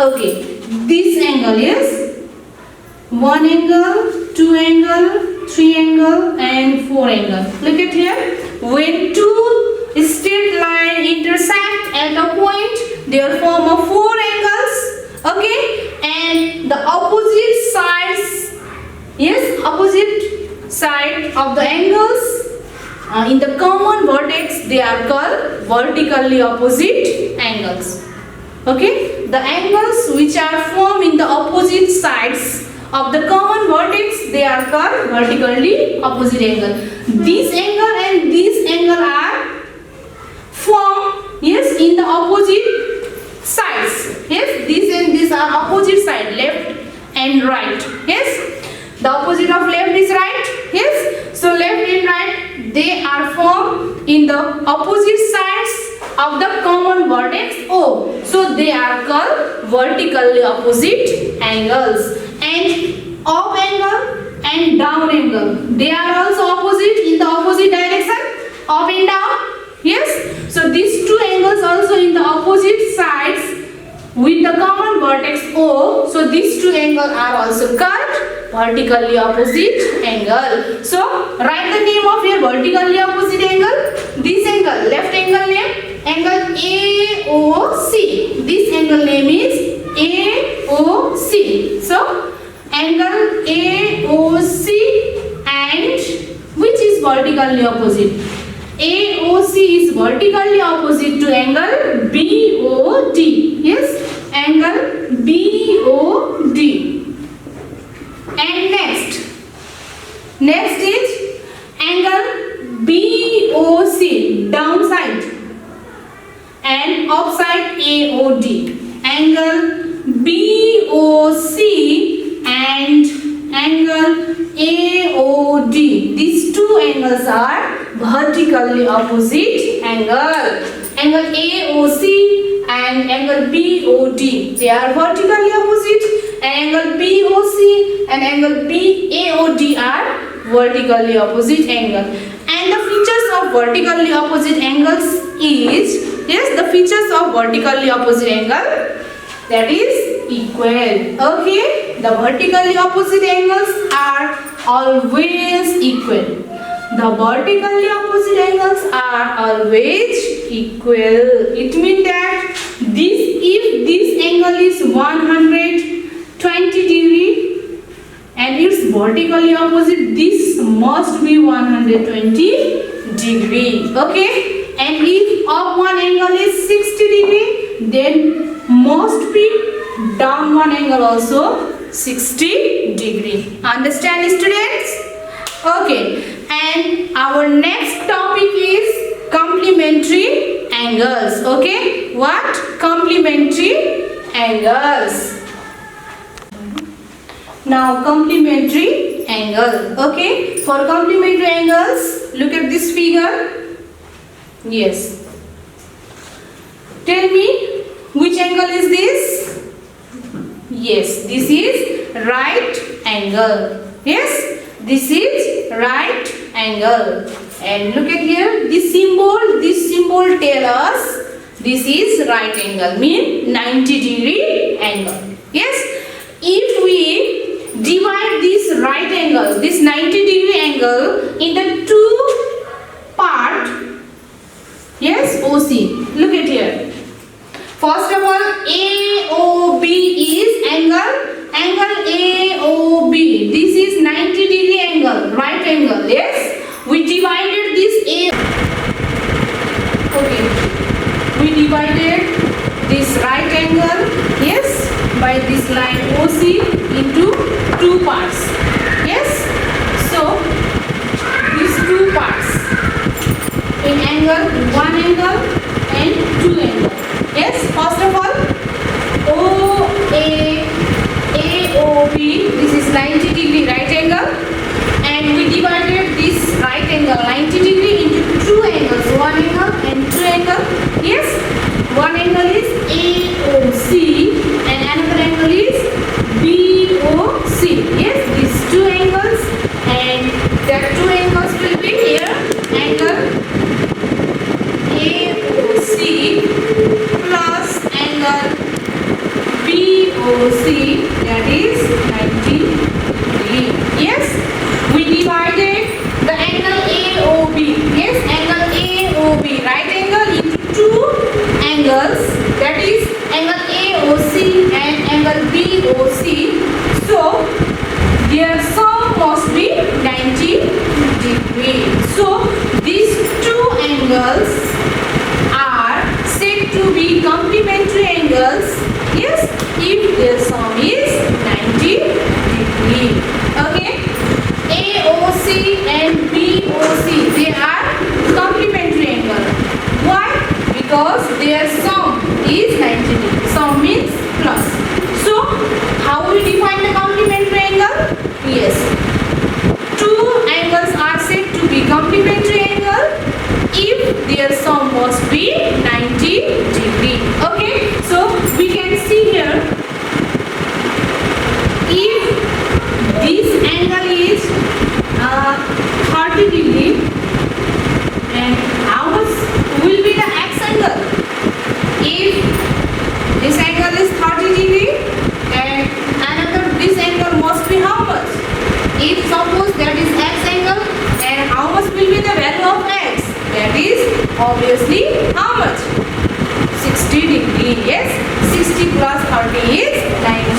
Okay, this angle is 1 angle, 2 angle, 3 angle and 4 angle. Look at here. When two straight line intersect at a point, they form a 4 angles. Okay, and the opposite sides, yes, opposite side of the angles in the common vertex, they are called vertically opposite angles. Okay, the angles which are formed in the opposite sides of the common vertex, they are called vertically opposite angle. This angle and this angle are formed, yes, in the opposite sides. Yes, this and this are opposite side, left and right. Yes, the opposite of left is right. Yes, so left and right, they are formed in the opposite sides of the common vertex O. So they are called vertically opposite angles. And up angle and down angle, they are also opposite in the opposite direction, up and down. Yes, so these two angles also in the opposite sides with the common vertex O. So these two angles are also called vertically opposite angle. So write the name of your vertically opposite angle. This angle, left angle name, angle AOC. This angle name is AOC. So angle AOC, and which is vertically opposite? AOC is vertically opposite to angle BOD. Yes, angle BOD. And next is angle BOC, downside, and upside AOD. Angle BOC and angle AOD. These two angles are vertically opposite angle. Angle AOC and angle BOD, they are vertically opposite. Angle BOC and angle BAOD are vertically opposite angle. And the features of vertically opposite angles is, yes, the features of vertically opposite angle, that is equal. Okay, the vertically opposite angles are always equal. The vertically opposite angles are always equal. It means that if this angle is 120 degree and its vertically opposite, this must be 120 degree. Okay, and if up one angle is 60 degree, then must be down one angle also 60 degree. Understand, students? Okay, and our next topic is complementary angles. Okay, what? Complementary angles. Now complementary angle. Okay, for complementary angles, look at this figure. Yes, tell me which angle is this? Yes, this is right angle. Yes, this is right angle. And look at here, this symbol tell us this is right angle, mean 90 degree angle. Yes, if we divide this right angle, this 90 degree angle into two part, yes, OC, look at here. First of all, AOB is angle AOB. This is 90 degree angle, right angle. Yes, we divided this A. Okay, we divided this right angle, yes, by this line OC into two parts. Yes, so these two parts in angle, one angle and two angle. Yes, first of all, AOB, this is 90 degree right angle, and we divided this right angle 90 degree into two angles, one angle and two angle. Yes, one angle is AOC and another angle is BOC. Yes, these two angles, and that two angles will be here, angle AOC plus angle BOC. AOC, that is 90 degree. Yes, we divided the angle AOB. Yes, angle AOB, right angle, into two angles, that is angle AOC and angle BOC. So their sum must be 90 degree. So these two angles are said to be complementary angles. Yes, if their sum is 90 degree. Okay, AOC and BOC, they are complementary angle. Why? Because their sum is 90 degree. Sum means plus. So how we define the complementary angle? Yes, two angles are said to be complementary angle if their sum must be 90 degree. Okay, so we can see here, if this angle is 30 degree, and how much will be the x angle? If this angle is 30 degree and another, this angle must be how much? If suppose that is x angle, and how much will be the value of x? That is obviously how much? 60 degree. Yes, 60 plus 30 is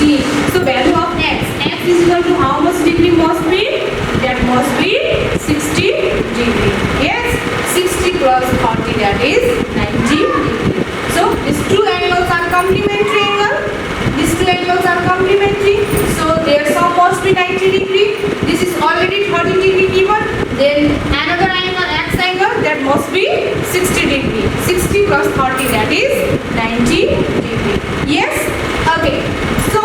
90. So value of x, x is equal to how much degree must be? That must be 60 degree. Yes, 60 plus 40, that is 90 degree. So these two angles are complementary angle. These two angles are complementary. So their sum must be 90 degree. This is already 30 degree given. Then another angle, x angle, that must be 60 degree. 60 plus 30, that is 90 degree. Yes? Okay. So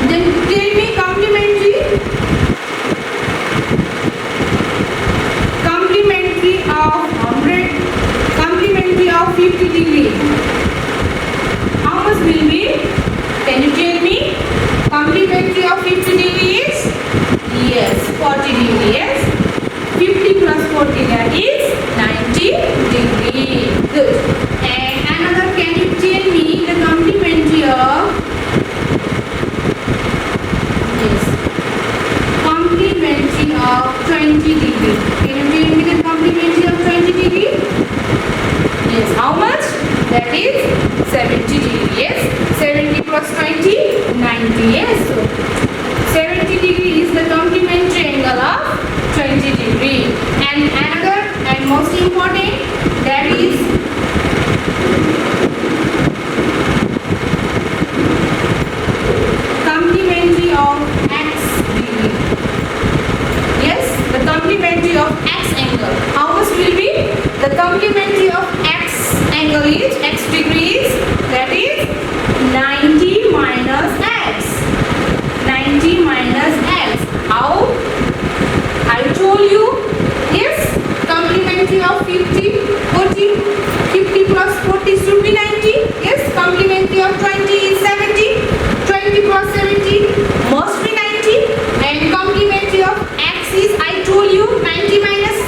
then tell me complementary of 100, complementary of 50 degree. How much will be? Can you tell me? Complementary of 50 degree is? Yes, 40 degree. Yes, 50 plus 40, that is 90 degree. Good. And another, can you tell me the complementary of? Yes, complementary of 20 degree. Can you tell me the complementary of 20 degree? Yes, how much? That is 70 degree. Yes, 70 plus 20, 90. Yes, so 70 degree is the complementary angle of 20 degree. And another and most important, that is complementary of x degree. Yes, the complementary of x angle. How much will be? The complementary of x angle is, x degree is, that is 90 minus x. 90 minus x. How? I told you. Yes, complementary of 50, 40, 50 plus 40 should be 90. Yes, complementary of 20 is 70. 20 plus 70 must be 90. And complementary of x is, I told you, 90 minus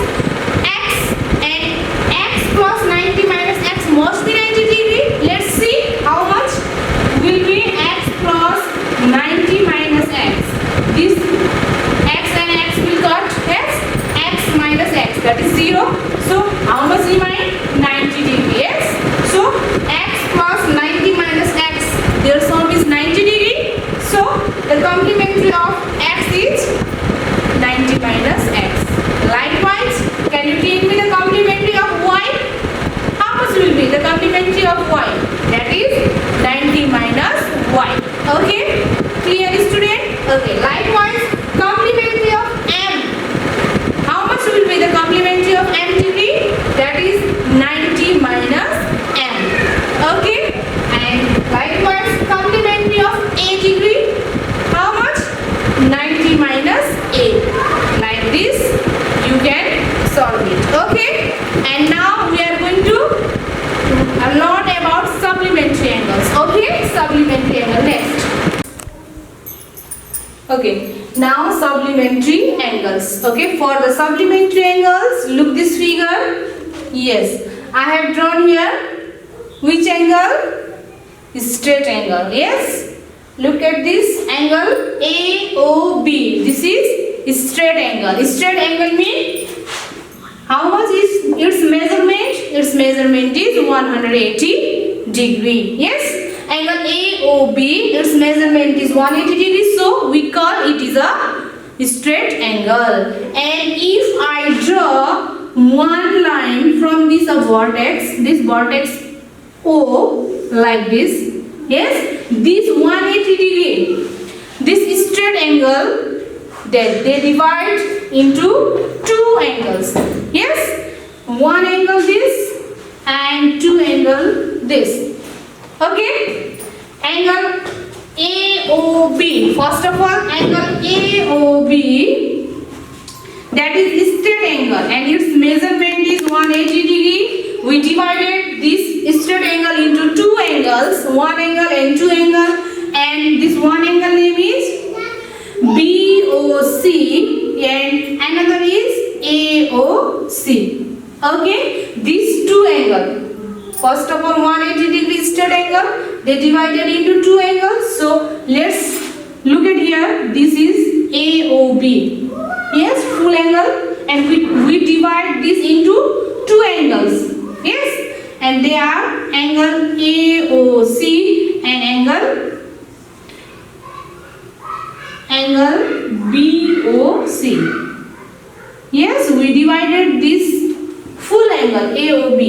x, and x plus 90 minus x must be 90 degree. Let's see how much will be x plus 90 minus x. This x and x will cut. Yes, x minus x, that is 0. So how much remain? 90 degree. Yes, so x plus 90 minus x, their sum is 90 degree. So the complementary of x is 90 minus x. Likewise, can you tell me the complementary of y? How much will be the complementary of y? That is 90 minus y. Okay, clear student? Okay, likewise, complementary of m. How much will be the complementary of m degree? That is 90 minus m. Okay, and likewise, complementary of a degree. How much? 90 minus a. Like this, you can solve it. Okay, and now we are going to learn about supplementary angles. Okay, supplementary angle next. Okay, now supplementary angles. Okay, for the supplementary angles, look this figure. Yes, I have drawn here which angle? Straight angle. Yes, Look at this angle AOB. This is straight angle. Straight angle means how much is its measurement? Its measurement is 180 degree. Yes, angle AOB, its measurement is 180 degrees. So we call it is a straight angle. And if I draw one line from this vertex O like this, yes, this 180 degree, this straight angle, that they divide into two angles. Yes, one angle this and two angle this. Okay, angle AOB. First of all, angle AOB, that is straight angle, and its measurement is 180 degree. We divided this straight angle into two angles, one angle and two angle, and this one angle name is BOC and another is AOC. Okay, these two angles, first of all 180 degree straight angle, they divided into two angles. So let's look at here. This is AOB. Yes, full angle, and we divide this into two angles. Yes, and they are angle AOC and angle BOC. Yes, we divided this full angle AOB.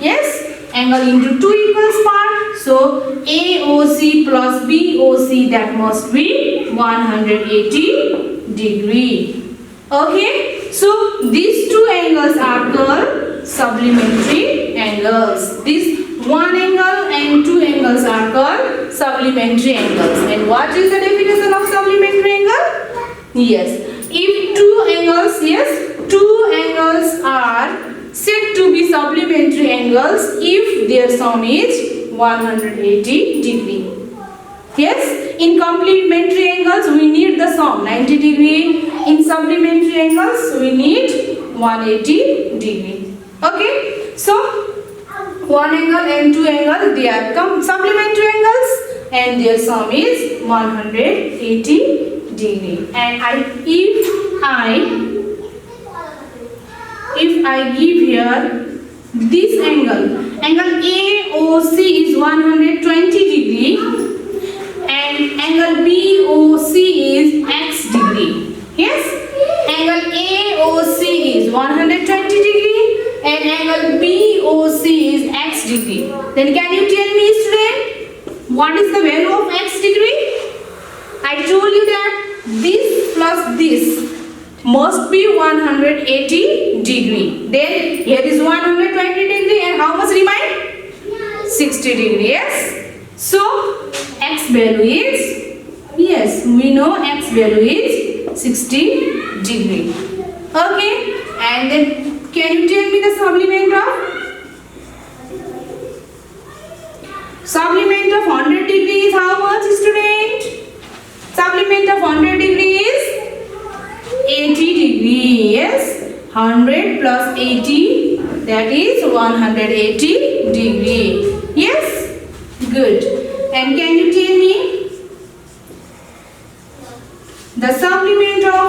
Yes, angle into two equals part. So AOC plus BOC, that must be 180 degree. Okay, so these two angles are called supplementary angles. These one angle and two angles are called supplementary angles. And what is the definition of supplementary angle? Yes, if two angles are said to be supplementary angles if their sum is 180 degree. Yes, in complementary angles we need the sum 90 degree. In supplementary angles we need 180 degree. Okay, so one angle and two angles, they are supplementary angles and their sum is 180 degree. And if I give here this angle AOC is 120 degree and angle BOC is x degree. Yes, angle AOC is 120 degree and angle BOC is x degree. Then can you tell me, student, what is the value of x degree? I told you that this plus this must be 180 degree. Then here is 120 degree and how much remain? 60 degree. Yes. So x value is, yes, we know x value is 60 degree. Okay. And then can you tell me the supplement of 100 degree is how much, student? Supplement of 100 degree is 80 degree. Yes, 100 plus 80, that is 180 degree. Yes, good. And can you tell me the supplement of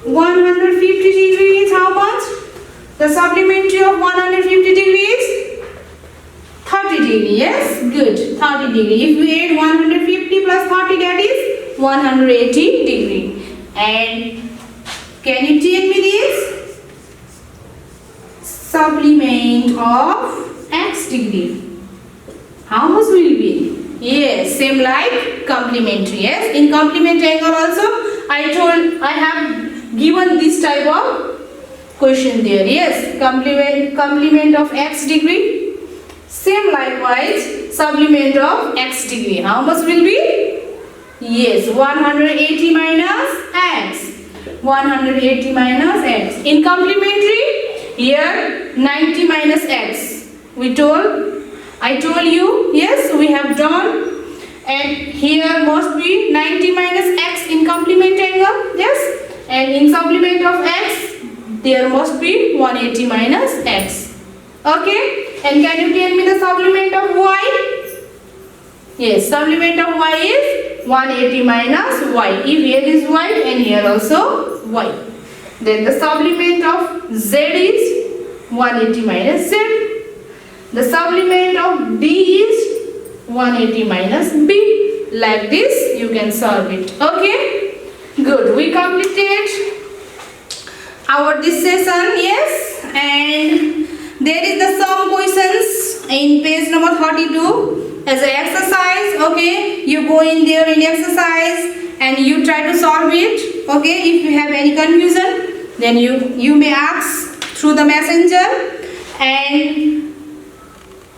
150 degree is how much? The supplementary of 150 degree is 30 degree. Yes, good, 30 degree. If we add 150 plus 30, that is 180 degree. And can you tell me this? Supplement of x degree, how much will be? Yes, same like complementary. Yes, in complementary angle also I have given this type of question there. Yes, complement of x degree, same likewise supplement of x degree, how much will be? Yes, 180 minus x. 180 minus x. In complementary, here 90 minus x. I told you, yes, we have done. And here must be 90 minus x in complement angle. Yes. And in supplement of x, there must be 180 minus x. Okay. And can you tell me the supplement of y? Yes, supplement of y is 180 minus y. If here is y and here also y. Then the supplement of z is 180 minus z. The supplement of d is 180 minus b. Like this you can solve it. Okay? Good. We completed our this session. Yes. And there is the sum questions in page number 32. As an exercise, okay, you go in there in exercise and you try to solve it. Okay, if you have any confusion, then you may ask through the messenger. And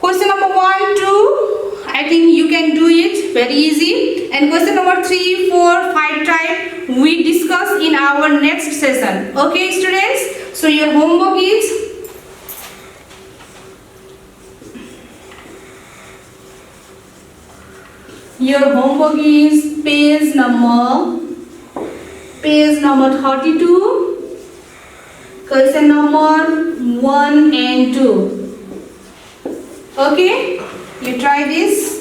question number 1, 2, I think you can do it very easy. And question number 3, 4, 5 type we discuss in our next session. Okay, students. So your homework is page number 32, question number 1 and 2. Okay, you try this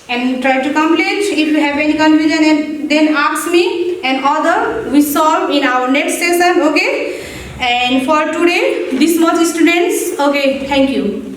and try to complete. If you have any confusion, and then ask me, and other we solve in our next session. Okay, and for today this much, students. Okay, thank you.